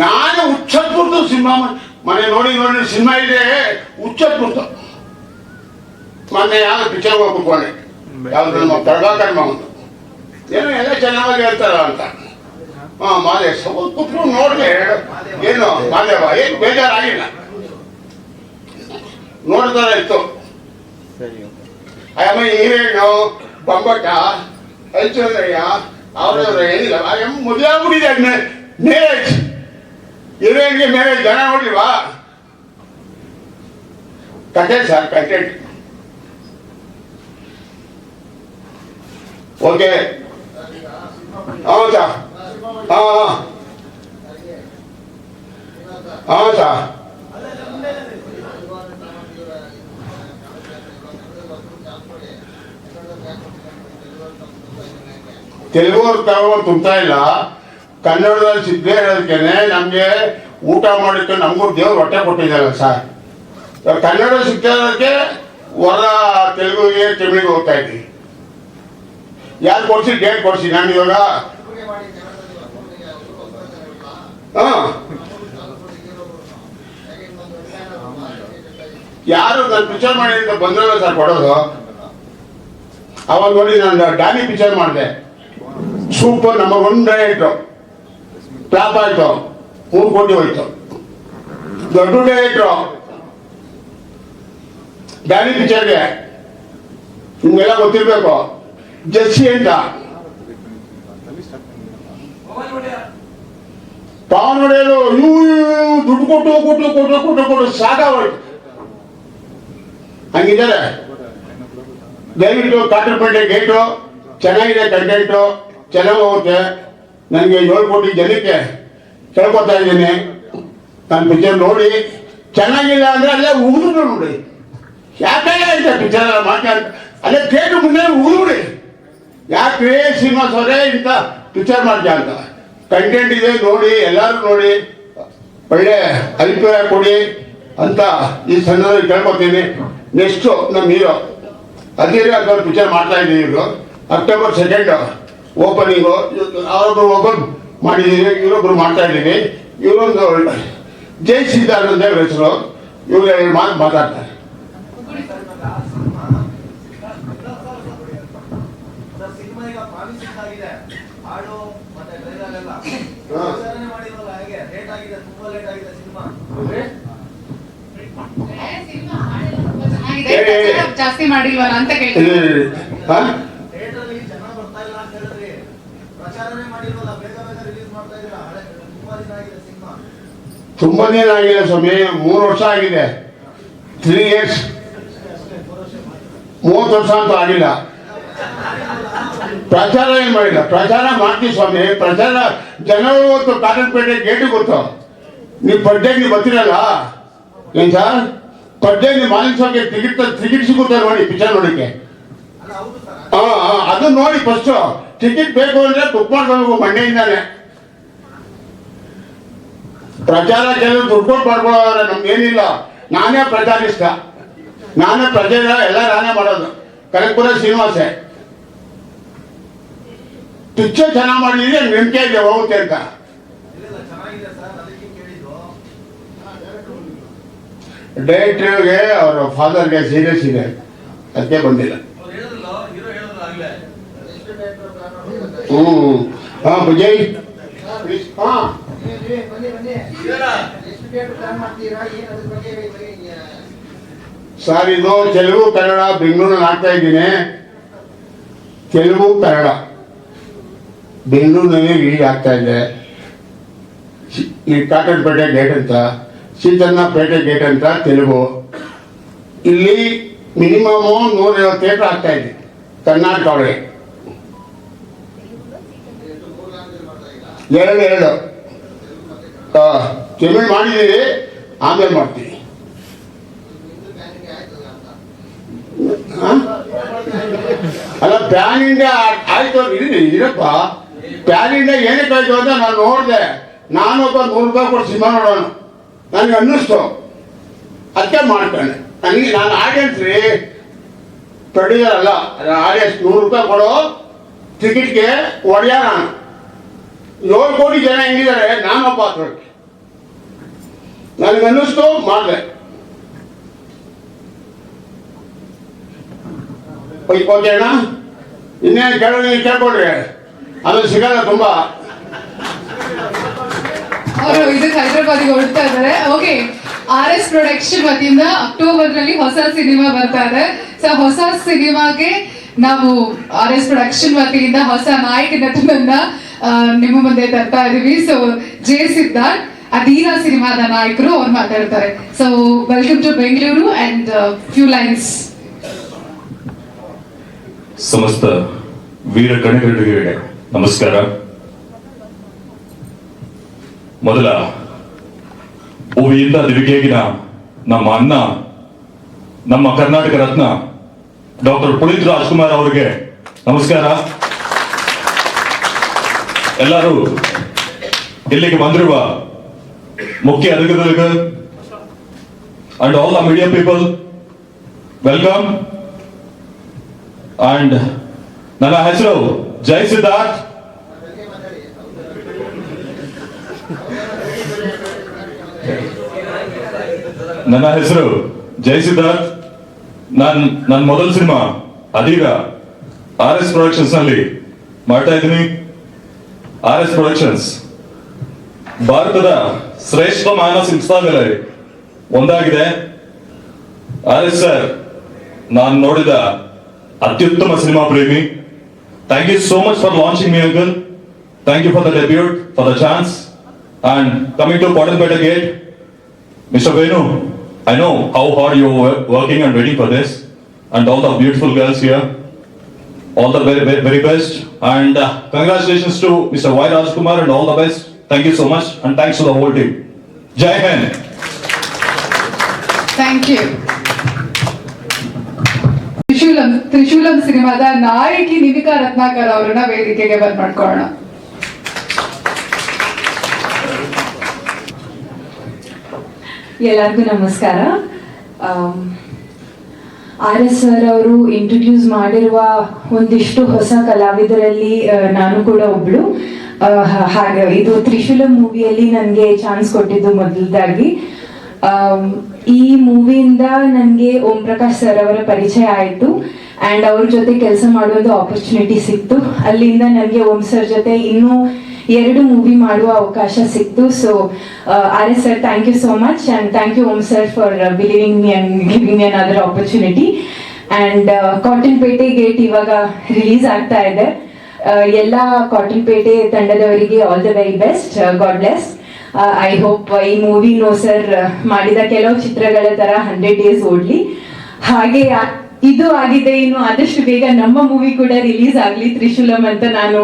ನಾನು ಹುಚ್ಚತ್ಬಿಡ್ತು ಸಿನಿಮಾ ಮನೆ ನೋಡಿ ಸಿನಿಮಾ ಇದೆ ಹುಚ್ಚತ್ಬಿಡ್ತು. ಮೊನ್ನೆ ಯಾವ ಪಿಕ್ಚರ್ ಹೋಗಿ ಕೂತ್ಕೊಂಡೆ, ಯಾವ್ದು ನಮ್ಮ ಪ್ರಭಾಕರ್ ಮಾವಂದು ಏನೋ ಎಲ್ಲ ಚೆನ್ನಾಗಿ ಹೇಳ್ತಾರ ಅಂತ. ಮಾದೇವ್ ಸ್ವಲ್ಪ ಕೂತ್ಕೊಂಡು ನೋಡಿದೆ. ಏನು ಮಾದೇವ ಏನು ಬೇಜಾರಾಗಿಲ್ಲ, ನೋಡ್ತಾರ ಇತ್ತು. ಅಯ್ಯಮ್ಮ ಹೀರೇನು ಬೊಂಬಟ್ಟ ಹರಿಚಂದ್ರಯ್ಯ ಅವರವ್ರ ಏನಿಲ್ಲ. ಅಯ್ಯಮ್ಮ ಮದುವೆ ಆಗ್ಬಿಟ್ಟಿದೆ. ಮ್ಯಾರೇಜ್ ಹೀರೋಯಿನ್ಗೆ ಮ್ಯಾರೇಜ್ ಜನ ನೋಡಿಲ್ವಾ? Content sir, content. ಓಕೆ ಹೌದಾ? ಹಾಂ ಸರ್. ತೆಲುಗು ತಗೊಂಡು ತುಂಬ್ತಾ ಇಲ್ಲ, ಕನ್ನಡದಲ್ಲಿ ಸಿದ್ಧೇ ಇರೋದಕ್ಕೇನೆ ನಮಗೆ ಊಟ ಮಾಡೋಕ್ಕೆ ನಮಗೂ ದೇವ್ರು ಹೊಟ್ಟೆ ಕೊಟ್ಟಿದ್ದಾರೆ ಸರ್. ಕನ್ನಡ ಸಿಗ್ತಾ ಇರೋದಕ್ಕೆ ಹೊರ ತೆಲುಗುಗೆ ತಮಿಳಿಗೆ ಹೋಗ್ತಾ ಇದ್ದೀವಿ. ಯಾರು ಕೊಡ್ಸಿ ಡೇಟ್ ಕೊಡ್ಸಿ. ನಾನು ಇವಾಗ ಹಾಂ ಯಾರು ನಾನು ಪಿಕ್ಚರ್ ಮಾಡಿ ಅಂತ ಬಂದ್ರಲ್ಲ ಸರ್ ಕೊಡೋದು. ಅವಾಗ ನೋಡಿ ನಾನು ಡ್ಯಾನಿ ಪಿಕ್ಚರ್ ಮಾಡಿದೆ, ಸೂಪರ್ ನಂಬರ್ 1 ಡೈರೆಕ್ಟ್ರು, ಫ್ಲಾಪ್ ಆಯಿತು, 3 ಕೋಟಿ ಹೋಯ್ತು. ದೊಡ್ಡ ಡೈರೆಕ್ಟ್ರು ಡ್ಯಾನಿ ಪಿಕ್ಚರ್ಗೆ ನಿಮ್ಗೆಲ್ಲ ಗೊತ್ತಿರಬೇಕು, ಜಸ್ಸಿ ಅಂತ ಪವನ್ ಒಡೆಯರು ದುಡ್ಡು ಕೊಟ್ಟು ಸಾಕಾಗೋಯ್ತು. ಹಂಗಿದ್ದಾರೆ. ದಯವಿಟ್ಟು ಕಾಟರ್ಪೇಟೆ ಗೇಟು ಚೆನ್ನಾಗಿದೆ, ಕಂಟೆಂಟು ಚೆನ್ನಾಗಿ ಹೋಗುತ್ತೆ. ನನಗೆ 7 ಕೋಟಿ ಜನಕ್ಕೆ ಕೇಳ್ಕೊತಾ ಇದ್ದೀನಿ, ನನ್ನ ಪಿಕ್ಚರ್ ನೋಡಿ ಚೆನ್ನಾಗಿಲ್ಲ ಅಂದರೆ ಅಲ್ಲೇ ಉಗಿದ್ರು ನೋಡಿ. ಯಾಕೆ ಆಯ್ತಾ ಪಿಕ್ಚರ್ ಎಲ್ಲ ಮಾತಾಡ ಅಲ್ಲೇ ಥಿಯೇಟ್ರ್ ಮುಂದೆ ಉಗಿದ್ಬಿಡಿ. ಯಾಕೆ ಶ್ರೀನಿವಾಸ್ ಅವರೇ ಇಂಥ ಪಿಕ್ಚರ್ ಮಾಡ್ತೀಯ ಅಂತ. ಕಂಟೆಂಟ್ ಇದೆ ನೋಡಿ, ಎಲ್ಲರೂ ನೋಡಿ, ಒಳ್ಳೆ ಅಭಿಪ್ರಾಯ ಕೊಡಿ ಅಂತ ಈ ಸಂದರ್ಭದಲ್ಲಿ ಕೇಳ್ಕೊತೀನಿ. ನೆಕ್ಸ್ಟು ನಮ್ಮ ಹೀರೋ ಅದಿರಿ ಅದವ್ರು ಪಿಕ್ಚರ್ ಮಾಡ್ತಾ ಇದ್ದೀವಿ. ಇವರು ಅಕ್ಟೋಬರ್ 2 ಓಪನಿಂಗು, ಒಬ್ಬರು ಮಾಡಿದ್ದೀವಿ, ಇವರೊಬ್ಬರು ಮಾಡ್ತಾ ಇದ್ದೀವಿ. ಇವರೊಂದು ಜೈ ಸಿದ್ಧಾರ್ಥ ಅಂತ ಹೆಸರು. ಇವರು 2 ಮಾತು ಮಾತಾಡ್ತಾರೆ. ಜಾಸ್ತಿ ಮಾಡಿಲ್ವಲ್ಲ ಅಂತ ಕೇಳ್ತೀನಿ. ತುಂಬಾ ದಿನ ಆಗಿದೆ ಸ್ವಾಮಿ, 3 ವರ್ಷ ಆಗಿದೆ. 3 ಇಯರ್ಸ್, 30 ವರ್ಷ ಅಂತೂ ಆಗಿಲ್ಲ. ಪ್ರಚಾರ ಏನು ಮಾಡಿಲ್ಲ. ಪ್ರಚಾರ ಮಾಡ್ತೀವಿ ಸ್ವಾಮಿ. ಪ್ರಚಾರ ಜನರು ಗೊತ್ತು, ಕಾಟನ್ಪೇಟೆ ಗೇಟಿಗೆ ಗೊತ್ತು. ನೀವು ಪಡ್ಡೆಗೆ ನೀವು ಬರ್ತೀರಲ್ಲ ಏನು ಸರ್, ಪಡ್ಡೆಗೆ ನೀವು ಮಾಲಿನ್ಸೋಕೆ ಟಿಕೆಟ್ ಸಿಗುತ್ತೆ ನೋಡಿ, ಪಿಕ್ಚರ್ ನೋಡಿಕ್ಕೆ. ಅದು ನೋಡಿ ಫಸ್ಟು. ಟಿಕೆಟ್ ಬೇಕು ಅಂದರೆ ಬುಕ್ ಮಾಡ್ಕೋಬೇಕು ಮಂಡ್ಯದಿಂದಾನೆ. ಪ್ರಚಾರ ಕೆಲವು ದುಡ್ಡು ಕೊಟ್ಟು ಮಾಡ್ಕೊಳ್ಳೋದ್ರೆ ನಮ್ಗೇನಿಲ್ಲ. ನಾನೇ ಪ್ರಚಾರಿಸ್ತ, ನಾನೇ ಪ್ರಚಾರ ಎಲ್ಲ ನಾನೇ ಮಾಡೋದು. ಕನಕಪುರ ಶ್ರೀನಿವಾಸೆ ಪಿಕ್ಚರ್ ಚೆನ್ನಾಗಿ ಮಾಡಿದ್ರೆ ನಂಬಿಕೆ ಇದೆ ಹೋಗುತ್ತೆ ಅಂತ. ಡೈರೆಕ್ಟರ್ಗೆ ಅವರ ಫಾದರ್ಗೆ ಸೀರಿಯಸ್ ಇದೆ, ಅದಕ್ಕೆ ಬಂದಿಲ್ಲ. ಹಾಂ ವಿಜಯ್ ಹಾಂ ಸರ್, ಇದು ತೆಲುಗು ಕನ್ನಡ ಬೆಂಗಳೂರಲ್ಲಿ ಆಗ್ತಾ ಇದ್ದೀನಿ. ತೆಲುಗು ಕನ್ನಡ ಬೆಂಗಳೂರಿನಲ್ಲಿ ರಿಲೀಸ್ ಆಗ್ತಾ ಇದೆ. ಈ ಕಾಟನ್ಪೇಟೆ ಗೇಟ್ ಅಂತ, ಸೀತನ್ನಪೇಟೆ ಗೇಟ್ ಅಂತ ತೆಲುಗು. ಇಲ್ಲಿ ಮಿನಿಮಮ್ 150 ಥಿಯೇಟರ್ ಆಗ್ತಾ ಇದೆ ಕರ್ನಾಟಕ ಒಳಗೆ. 2 ತಮಿಳ್ ಮಾಡಿದ್ದೀವಿ, ಆಮೇಲೆ ಮಾಡ್ತೀವಿ. ಅಲ್ಲ, ಪ್ಯಾನ್ ಇಂಡಿಯಾ ಆಯ್ತು ಇರಪ್ಪ. ಪ್ಯಾನ್ ಇಂಡಿಯಾ ಏನಕ್ಕೆ ಆಯ್ತು ಅಂತ ನಾನು ನೋಡಿದೆ. ನಾನೊಬ್ಬ 100 ರೂಪಾಯಿ ಕೊಟ್ಟು ಸಿನಿಮಾ ನೋಡೋಣ ನನಗೆ ಅನ್ನಿಸ್ತು, ಅದಕ್ಕೆ ಮಾಡ್ಕೊಂಡೆ. ನನಗೆ ನಾನು ಆಡಿಯನ್ಸ್ ರೀ, ಪ್ರೊಡ್ಯೂಸರ್ ಅಲ್ಲ. ಆಡಿಯನ್ಸ್ 100 ರೂಪಾಯಿ ಕೊಡೋ ಟಿಕೆಟ್ಗೆ ಒಡೆಯ ನಾನು. 7 ಕೋಟಿ ಜನ ಹೆಂಗಿದ್ದಾರೆ, ನಾನೊಬ್ಬ ಅದಕ್ಕೆ ನನಗೆ ಅನ್ನಿಸ್ತು, ಮಾಡಿದೆ. ಓಕೆ ಅಣ್ಣ, ಇನ್ನೇನು ಕೇಳ್ಕೊಡ್ರಿ, ಅದು ಸಿಗಲ್ಲ ತುಂಬಾ. ಅವರು ಇದಕ್ಕೆ ಹೈದರಾಬಾದಿಗೆ ಹೊರಡ್ತಾ ಇದ್ದಾರೆ. ಓಕೆ, RS ಪ್ರೊಡಕ್ಷನ್ ವತಿಯಿಂದ ಅಕ್ಟೋಬರ್ ನಲ್ಲಿ ಹೊಸ ಸಿನಿಮಾ ಬರ್ತಾ ಇದೆ. ಸೊ ಹೊಸ ಸಿನಿಮಾಗೆ ನಾವು RS ಪ್ರೊಡಕ್ಷನ್ ವತಿಯಿಂದ ಹೊಸ ನಾಯಕ ನಟನನ್ನ ನಿಮ್ಮ ಮುಂದೆ ತರ್ತಾ ಇದೀವಿ. ಸೊ ಜೆ ಸಿದ್ಧಾರ್ಥ್ ಅದೀರಾ ಸಿನಿಮಾದ ನಾಯಕರು, ಅವ್ರು ಮಾತಾಡ್ತಾರೆ. So welcome to Bengaluru and few lines. ಸಮಸ್ತ ವೀರ ಗಣಗಳಿಗೆ ನಮಸ್ಕಾರ. ಮೊದಲ ಹೂವಿಯಿಂದ ದಿವಿಗೆಗಿನ ನಮ್ಮ ಅಣ್ಣ, ನಮ್ಮ ಕರ್ನಾಟಕ ರತ್ನ ಡಾಕ್ಟರ್ ಪುನೀತ್ ರಾಜ್ಕುಮಾರ್ ಅವರಿಗೆ ನಮಸ್ಕಾರ. ಎಲ್ಲರೂ ಇಲ್ಲಿಗೆ ಬಂದಿರುವ ಮುಖ್ಯ ಅತಿಥಿಗಳಿಗೆ and all the media people, welcome. And ನನ್ನ ಹೆಸರು ಜೈ ಸಿದ್ಧಾರ್ಥ್. ನನ್ನ ಹೆಸರು ಜೈ ಸಿದ್ಧಾರ್ಥ್. ನನ್ನ ಮೊದಲ ಸಿನಿಮಾ ಅದೀಗ RS ಪ್ರೊಡಕ್ಷನ್ಸ್ ನಲ್ಲಿ ಮಾಡ್ತಾ ಇದ್ದೀನಿ. RS ಪ್ರೊಡಕ್ಷನ್ಸ್ ಭಾರತದ ಶ್ರೇಷ್ಠ ಮಾನವ ಸಂಸ್ಥೆಗಳಲ್ಲಿ ಒಂದಾಗಿದೆ. RS ಸರ್ ನಾನು ನೋಡಿದ ಅತ್ಯುತ್ತಮ ಸಿನಿಮಾ ಪ್ರೇಮಿ. Thank you so much for launching me uncle. Thank you for the debut, for the chance. And coming to Pottenpeta Gate, Mr. Venu, I know how hard you're working and waiting for this, and all the beautiful girls here. All the very best, and congratulations to Mr. Y. Rajkumar and all the best. Thank you so much, and thanks to the whole team. Jai Hind. Thank you. Trishulam ಸಿನಿಮಾದ ನಾಯಕಿ ನಿಮಿಕಾ ರತ್ನಾಕರ್ ಅವರನ್ನ ವೇದಿಕೆಗೆ ಬರ್ಮಾಡ್ಕೊಳ್ಳೋಣ. ಎಲ್ಲರಿಗೂ ನಮಸ್ಕಾರ. RS sir ಅವರು introduce ಮಾಡಿರುವ ಒಂದಿಷ್ಟು ಹೊಸ ಕಲಾವಿದರಲ್ಲಿ ನಾನು ಕೂಡ ಒಬ್ಳು. ಹಾಗೆ ಇದು ತ್ರಿಶೂಲಂ ಮೂವಿಯಲ್ಲಿ ನನಗೆ ಚಾನ್ಸ್ ಕೊಟ್ಟಿದ್ದು ಮೊದಲದಾಗಿ. ಈ ಮೂವಿಯಿಂದ ನನಗೆ ಓಂ ಪ್ರಕಾಶ್ ಸರ್ ಅವರ ಪರಿಚಯ ಆಯಿತು ಆ್ಯಂಡ್ ಅವ್ರ ಜೊತೆ ಕೆಲಸ ಮಾಡುವುದು ಆಪರ್ಚುನಿಟಿ ಸಿಕ್ತು. ಅಲ್ಲಿಂದ ನನಗೆ ಓಂ ಸರ್ ಜೊತೆ ಇನ್ನೂ 2 ಮೂವಿ ಮಾಡುವ ಅವಕಾಶ ಸಿಕ್ತು. So RS sir, thank you so much, and thank you Om sir for believing me and giving me another opportunity. And Cottonpete gate ಇವಾಗ ರಿಲೀಸ್ ಆಗ್ತಾ ಇದೆ. ಎಲ್ಲ ಕಾಟನ್ಪೇಟೆ ತಂಡದವರಿಗೆ all the very best, god bless. I hope ಈ ಮೂವಿನೂ ಸರ್ ಮಾಡಿದ ಕೆಲವು ಚಿತ್ರಗಳ ತರ 100 days ಓಡ್ಲಿ. ಹಾಗೆ ಇದು ಆಗಿದೆ, ಇನ್ನು ಆದಷ್ಟು ಬೇಗ ನಮ್ಮ ಮೂವಿ ಕೂಡ ರಿಲೀಸ್ ಆಗ್ಲಿ ತ್ರಿಶೂಲಂ ಅಂತ ನಾನು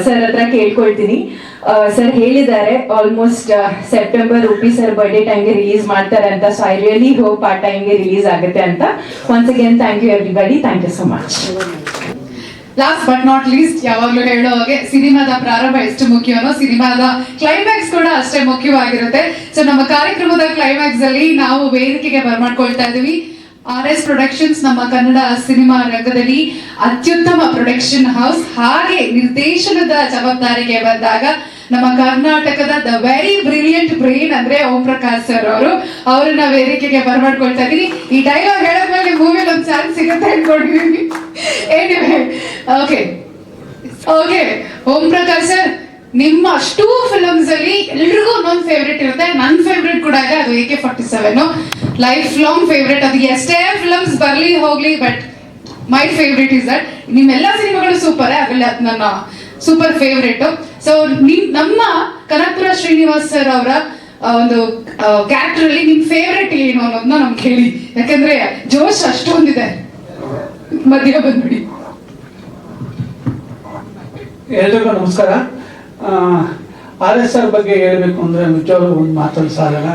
ಸರ್ ಹತ್ರ ಕೇಳ್ಕೊಳ್ತೀನಿ. ಸರ್ ಹೇಳಿದ್ದಾರೆ ಆಲ್ಮೋಸ್ಟ್ ಸೆಪ್ಟೆಂಬರ್ ಉಪಿ ಸರ್ ಬರ್ಡೇ ಟೈಮ್ಗೆ ರಿಲೀಸ್ ಮಾಡ್ತಾರೆ ಅಂತ. ಸೊ ಐ ರಿಯಲಿ ಹೋಪ್ ಆ ಟೈಮ್ಗೆ ರಿಲೀಸ್ ಆಗುತ್ತೆ ಅಂತ. Once again thank you everybody, thank you so much. Last but not least, ಯಾವಾಗ್ಲೂ ಹೇಳೋ ಹಾಗೆ ಸಿನಿಮಾದ ಪ್ರಾರಂಭ ಎಷ್ಟು ಮುಖ್ಯವೋ ಸಿನಿಮಾದ ಕ್ಲೈಮ್ಯಾಕ್ಸ್ ಕೂಡ ಅಷ್ಟೇ ಮುಖ್ಯವಾಗಿರುತ್ತೆ. ಸೊ ನಮ್ಮ ಕಾರ್ಯಕ್ರಮದ ಕ್ಲೈಮ್ಯಾಕ್ಸ್ ಅಲ್ಲಿ ನಾವು ವೇದಿಕೆಗೆ ಬರ್ಮಾಡ್ಕೊಳ್ತಾ ಇದೀವಿ RS ಪ್ರೊಡಕ್ಷನ್ಸ್, ನಮ್ಮ ಕನ್ನಡ ಸಿನಿಮಾ ರಂಗದಲ್ಲಿ ಅತ್ಯುತ್ತಮ ಪ್ರೊಡಕ್ಷನ್ ಹೌಸ್. ಹಾಗೆ ನಿರ್ದೇಶನದ ಜವಾಬ್ದಾರಿಗೆ ಬಂದಾಗ ನಮ್ಮ ಕರ್ನಾಟಕದ ದ ವೆರಿ ಬ್ರಿಲಿಯಂಟ್ ಬ್ರೈನ್ ಅಂದ್ರೆ ಓಂ ಪ್ರಕಾಶ್ ಸರ್ ಅವರನ್ನ ವೇದಿಕೆಗೆ ಬರ್ಮಾಡ್ಕೊಳ್ತಾ ಇದೀನಿ. ಈ ಡೈಲಾಗ್ ಹೇಳದ್ಮೇಲೆ ಮೂವಿಲಿ ಒಂದು ಚಾನ್ಸ್ ಸಿಗುತ್ತೆ ಅನ್ಕೊಂಡಿದೀನಿ. ಓಕೆ ಓಂ ಪ್ರಕಾಶ್ ಸರ್, ನಿಮ್ಮ ಅಷ್ಟೂ ಫಿಲಮ್ಸ್ ಅಲ್ಲಿ ಎಲ್ರಿಗೂ ಒಂದೊಂದು ಫೇವ್ರೇಟ್ ಇರುತ್ತೆ. ನನ್ನ ಫೇವ್ರೇಟ್ ಕೂಡ ಇದೆ, ಅದು AK-47 ಲೈಫ್ ಲಾಂಗ್ ಫೇವ್ರೇಟ್. ಅದು ಎಷ್ಟೇ ಫಿಲಮ್ಸ್ ಬರ್ಲಿ ಹೋಗ್ಲಿ, but my favourite is that. ನಿಮ್ಮೆಲ್ಲ ಸಿನಿಮಾಗಳು ಸೂಪರ್, ಅದರಲ್ಲಿ ಅದು ನನ್ನ ಸೂಪರ್ ಫೇವ್ರೇಟ್. ಸೊ ನಮ್ಮ ಕನಕಪುರ ಶ್ರೀನಿವಾಸ್ ಸರ್ ಅವರ ಒಂದು ಕ್ಯಾರೆಕ್ಟರ್ ಅಲ್ಲಿ ನಿಮ್ ಫೇವ್ರೇಟ್ ಏನು ಅನ್ನೋದನ್ನ ನಮ್ಗೆ ಹೇಳಿ, ಯಾಕಂದ್ರೆ ಜೋಶ್ ಅಷ್ಟೊಂದಿದೆ. ಮಧ್ಯ ಬಂದ್ಬಿಡಿ. ಎಲ್ರಿಗೂ ನಮಸ್ಕಾರ. RS ಸರ್ ಬಗ್ಗೆ ಹೇಳಬೇಕು ಅಂದರೆ ನಿಜವಾಗ್ಲೂ ಒಂದು ಮಾತಲ್ಲಿ ಸಾಲಲ್ಲ.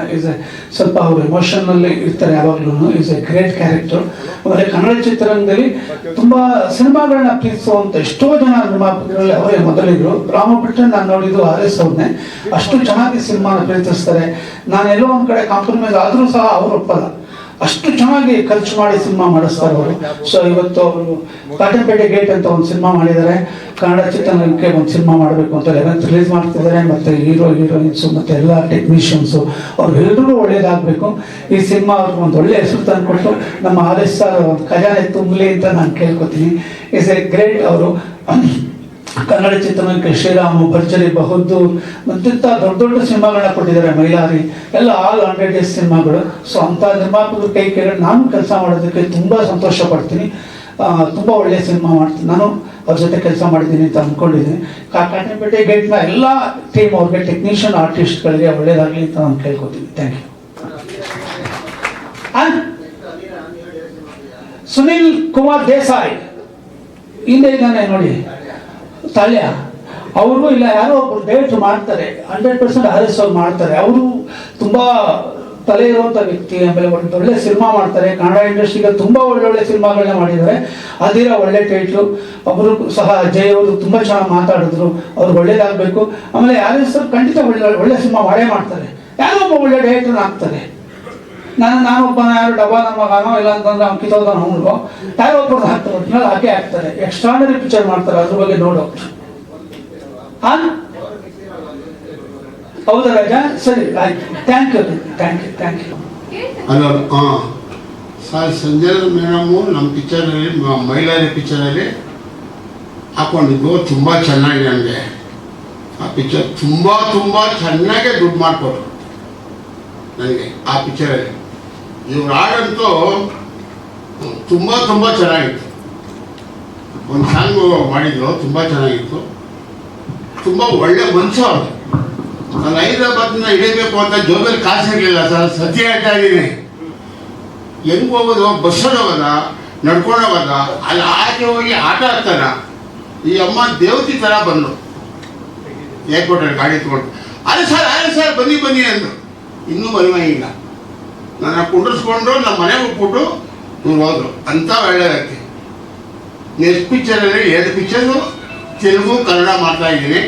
ಸ್ವಲ್ಪ ಅವರು ಎಮೋಷನಲ್ಲಿ ಇರ್ತಾರೆ ಯಾವಾಗಲೂ. Is A great character. ಆಮೇಲೆ ಕನ್ನಡ ಚಿತ್ರರಂಗದಲ್ಲಿ ತುಂಬ ಸಿನಿಮಾಗಳನ್ನ ಪ್ರೀತಿಸುವಂಥ ಎಷ್ಟೋ ಜನ ನಿರ್ಮಾಪಕರಲ್ಲಿ ಅವರೇ ಮೊದಲಿದ್ರು. ರಾಮ ಬಿಟ್ಟರೆ ನಾನು ನೋಡಿದ್ದು RS ಅವ್ರನ್ನೇ. ಅಷ್ಟು ಚೆನ್ನಾಗಿ ಸಿನಿಮಾನ ಪ್ರೀತಿಸ್ತಾರೆ. ನಾನೆಲ್ಲೋ ಒಂದು ಕಡೆ ಕಾಂಪ್ರಮೈಸ್ ಆದರೂ ಸಹ ಅವ್ರು ಒಪ್ಪಲ್ಲ. ಅಷ್ಟು ಚೆನ್ನಾಗಿ ಖರ್ಚು ಮಾಡಿ ಸಿನಿಮಾ ಮಾಡಿಸ್ತಾರೆ ಅವರು. ಸೊ ಇವತ್ತು ಅವರು ಕಾಟನ್ಪೇಟೆ ಗೇಟ್ ಅಂತ ಒಂದು ಸಿನಿಮಾ ಮಾಡಿದ್ದಾರೆ. ಕನ್ನಡ ಚಿತ್ರರಂಗಕ್ಕೆ ಒಂದು ಸಿನಿಮಾ ಮಾಡಬೇಕು ಅಂತ 11th ರಿಲೀಸ್ ಮಾಡ್ತಿದ್ದಾರೆ. ಮತ್ತು ಹೀರೋಯಿನ್ಸು ಮತ್ತು ಎಲ್ಲ ಟೆಕ್ನಿಷಿಯನ್ಸು ಅವ್ರಿಗೆಲ್ಲರಿಗೂ ಒಳ್ಳೇದಾಗಬೇಕು. ಈ ಸಿನಿಮಾ ಅವ್ರಿಗೆ ಒಂದು ಒಳ್ಳೆ ಹೆಸರು ತಂದುಕೊಟ್ಟು ನಮ್ಮ RS ಸರ್ ಒಂದು ಖಜಾನೆ ತುಂಬಲಿ ಅಂತ ನಾನು ಕೇಳ್ಕೊತೀನಿ. Is A great. ಅವರು ಕನ್ನಡ ಚಿತ್ರರಂಗಕ್ಕೆ ಶ್ರೀರಾಮ, ಭರ್ಜರಿ, ಬಹುದ್ದೂರ್ ಮತ್ತಿಂಥ ದೊಡ್ಡ ದೊಡ್ಡ ಸಿನಿಮಾಗಳನ್ನ ಕೊಟ್ಟಿದ್ದಾರೆ. ಮೈಲಾರಿ ಎಲ್ಲ ಆಲ್ 100 days ಸಿನಿಮಾಗಳು. ಸೊ ಅಂಥ ನಿರ್ಮಾಪಕರು ಕೈ ಕೆಳಗೆ ನಾನು ಕೆಲಸ ಮಾಡೋದಕ್ಕೆ ತುಂಬ ಸಂತೋಷ ಪಡ್ತೀನಿ. ತುಂಬ ಒಳ್ಳೆಯ ಸಿನಿಮಾ ಮಾಡ್ತೀನಿ. ನಾನು ಅವ್ರ ಜೊತೆ ಕೆಲಸ ಮಾಡಿದ್ದೀನಿ ಅಂತ ಅಂದ್ಕೊಂಡಿದ್ದೀನಿ. ಕಾಟನ್ಪೇಟೆ ಗೇಟ್ನ ಎಲ್ಲ ಟೀಮ್ ಅವ್ರಿಗೆ, ಟೆಕ್ನಿಷಿಯನ್ ಆರ್ಟಿಸ್ಟ್ಗಳಿಗೆ ಒಳ್ಳೇದಾಗಲಿ ಅಂತ ನಾನು ಕೇಳ್ಕೊತೀನಿ. Thank you. ಸುನಿಲ್ ಕುಮಾರ್ ದೇಸಾಯಿ ಹಿಂದೆ ಇದ್ದಾನೆ ನೋಡಿ, ತಾಳ್ಯ. ಅವರು ಇಲ್ಲ ಯಾರೋ ಒಬ್ರು ಡೇಟ್ ಮಾಡ್ತಾರೆ, 100% RS ಅವ್ರು ಮಾಡ್ತಾರೆ. ಅವರು ತುಂಬಾ ತಲೆ ಇರುವಂತ ವ್ಯಕ್ತಿ. ಆಮೇಲೆ ಒಳ್ಳೆ ಸಿನಿಮಾ ಮಾಡ್ತಾರೆ, ಕನ್ನಡ ಇಂಡಸ್ಟ್ರಿಗೆ ತುಂಬಾ ಒಳ್ಳೊಳ್ಳೆ ಸಿನಿಮಾಗಳನ್ನ ಮಾಡಿದ್ದಾರೆ. ಅದಿರ ಒಳ್ಳೆ ಟೈಟ್ಲು. ಒಬ್ಬರು ಸಹ ಅಜಯ್ ಅವರು ತುಂಬಾ ಚೆನ್ನಾಗಿ ಮಾತಾಡಿದ್ರು, ಅವ್ರಿಗೆ ಒಳ್ಳೇದಾಗಬೇಕು. ಆಮೇಲೆ RS ಅವ್ರು ಖಂಡಿತ ಒಳ್ಳೆ ಸಿನಿಮಾ ಮಾಡೇ ಮಾಡ್ತಾರೆ. ಯಾರೋ ಒಬ್ಬ ಒಳ್ಳೆ ಡೈರೆಕ್ಟರ್ ಆಗ್ತಾರೆ. ನಾನೊಬ್ಬನ ಯಾರು ಡಬ್ಬ ನನ್ನ ಮಗನೋ ಇಲ್ಲ ಅಂತಂದ್ರೆ ಅವ್ನು ಕಿತ್ತೋದ ಅವನಿಗೋ ಯಾರೋ ಒಬ್ಬರು ಹಾಕ್ತಾರೆ, ಒಟ್ಟಿನಲ್ಲಿ ಹಾಕೇ ಆಗ್ತಾರೆ. ಎಕ್ಸ್ಟ್ರಾಡನರಿ ಪಿಕ್ಚರ್ ಮಾಡ್ತಾರೆ, ಅದ್ರ ಬಗ್ಗೆ ನೋಡು. ಹೌದಾ ರಾಜ? ಸರಿ ಆಯ್ತು, thank you. Hello, sir Sanjay madam ನಮ್ಮ ಪಿಕ್ಚರಲ್ಲಿ, ಮೈಲಾರಿ ಪಿಕ್ಚರಲ್ಲಿ ಹಾಕ್ಕೊಂಡಿದ್ದು ತುಂಬ ಚೆನ್ನಾಗಿ. ನನಗೆ ಆ ಪಿಕ್ಚರ್ ತುಂಬ ಚೆನ್ನಾಗೇ ದುಡ್ಡು ಮಾಡಿಕೊಟ್ರು ನನಗೆ ಆ ಪಿಕ್ಚರಲ್ಲಿ. ಇವ್ರ ಹಾಡಂತೂ ತುಂಬ ಚೆನ್ನಾಗಿತ್ತು. ಒಂದು ಸಾಂಗು ಮಾಡಿದ್ರು, ತುಂಬ ಚೆನ್ನಾಗಿತ್ತು. ತುಂಬ ಒಳ್ಳೆ ಮನುಷ್ಯ ಅವರು. ನಾನು ಹೈದರಾಬಾದ್ನ ಹಿಡಿಬೇಕು ಅಂತ ಜೋಬಲ್ಲಿ ಕಾಸು ಇರಲಿಲ್ಲ ಸರ್, ಸತ್ಯ ಹೇಳ್ತಾ ಇದ್ದೀನಿ. ಹೆಂಗೆ ಹೋಗೋದು? ಬಸ್ಸಲ್ಲಿ ಹೋಗೋದ, ನಡ್ಕೊಂಡು ಹೋಗೋದ? ಅಲ್ಲಿ ಆಚೆ ಹೋಗಿ ಆಟ ಆಡ್ತಾನ. ಈ ಅಮ್ಮ ದೇವತಿ ಥರ ಬಂದು ಏರ್ಪೋರ್ಟಲ್ಲಿ ಗಾಡಿ ತೊಗೊಂಡು, ಅರೆ ಸರ್ ಬನ್ನಿ ಅಂದರು. ಇನ್ನೂ ಮದುವೆಯಿಲ್ಲ. ನನ್ನ ಕುಂಡ್ರಿಸ್ಕೊಂಡು ನಮ್ಮ ಮನೆಗೆ ಹೋಗ್ಬಿಟ್ಟು ಇವ್ರು ಹೋದ್ರು. ಅಂಥ ಒಳ್ಳೆ ವ್ಯಕ್ತಿ. ನೆಕ್ಸ್ಟ್ ಪಿಕ್ಚರಲ್ಲಿ 2 ಪಿಕ್ಚರು ತೆಲುಗು ಕನ್ನಡ ಮಾಡ್ತಾ ಇದ್ದೀನಿ.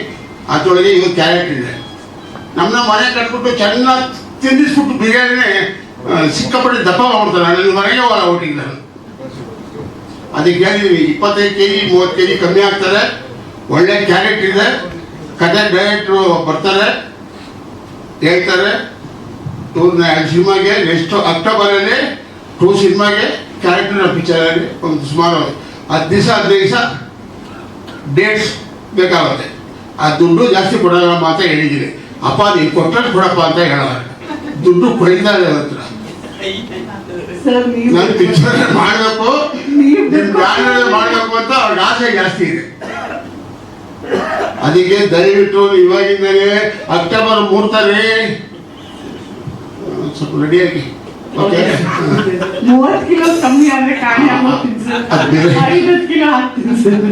ಅದರೊಳಗೆ ಇವ್ರ ಕ್ಯಾರೆಕ್ಟರ್ ಇದೆ. ನಮ್ಮನ್ನ ಮನೆ ಕಟ್ಬಿಟ್ಟು ಚೆನ್ನಾಗಿ ತಿಂದಿಸ್ಬಿಟ್ಟು ಬಿರಿಯಾನಿನೇ ಸಿಕ್ಕಾಪಟ್ಟೆ ದಪ್ಪ ಮಾಡ್ತಾರೆ. ನನ್ನ ಮನೆಗೆ ಹೋಗಲ್ಲ ಊಟಿಗೆ ನಾನು. ಅದಕ್ಕೆ ಹೇಳಿದ್ವಿ 25 kg 30 kg ಕಮ್ಮಿ ಆಗ್ತಾರೆ. ಒಳ್ಳೆ ಕ್ಯಾರೆಕ್ಟರ್ ಇದೆ. ಕಥೆ ಡೈರೆಕ್ಟ್ರು ಬರ್ತಾರೆ, ಹೇಳ್ತಾರೆ. ಇವ್ರನ್ನ 2 ಸಿನಿಮಾಗೆ ನೆಕ್ಸ್ಟ್ ಅಕ್ಟೋಬರಲ್ಲಿ 2 ಸಿನಿಮಾಗೆ ಕ್ಯಾರೆಕ್ಟರ್ ಪಿಕ್ಚರಲ್ಲಿ ಒಂದು ಸುಮಾರು 10 ದಿವಸ 15 ದಿವಸ ಡೇಟ್ಸ್ ಬೇಕಾಗುತ್ತೆ. ಆ ದುಡ್ಡು ಜಾಸ್ತಿ ಕೊಡೋಲ್ಲ ಅಂತ ಹೇಳಿದ್ದೀನಿ. ಅಪ್ಪ ನೀನು ಕೊಟ್ಟರೆ ಕೊಡಪ್ಪ ಅಂತ ಹೇಳೋಲ್ಲ, ದುಡ್ಡು ಕೊಯ್ತಾರೆ ಹತ್ರ. ನಾನು ಪಿಕ್ಚರ್ ಮಾಡಬೇಕು, ಮಾಡಬೇಕು ಅಂತ ಅವ್ರಿಗೆ ಆಸೆ ಜಾಸ್ತಿ ಇದೆ. ಅದಕ್ಕೆ ದಯವಿಟ್ಟು ಇವಾಗಿಂದಲೇ ಅಕ್ಟೋಬರ್ 3 ತಾರೀಕು ಸ್ವಲ್ಪ ರೆಡಿಯಾಗಿ. 30 ಕಿಲೋ ಕಮ್ಮಿ ಆದ್ರೆ ಕಾಣೆ ಆಗ್ತೀನಿ ಸರ್, 50 ಕಿಲೋ ಆಗ್ತೀನಿ ಸರ್.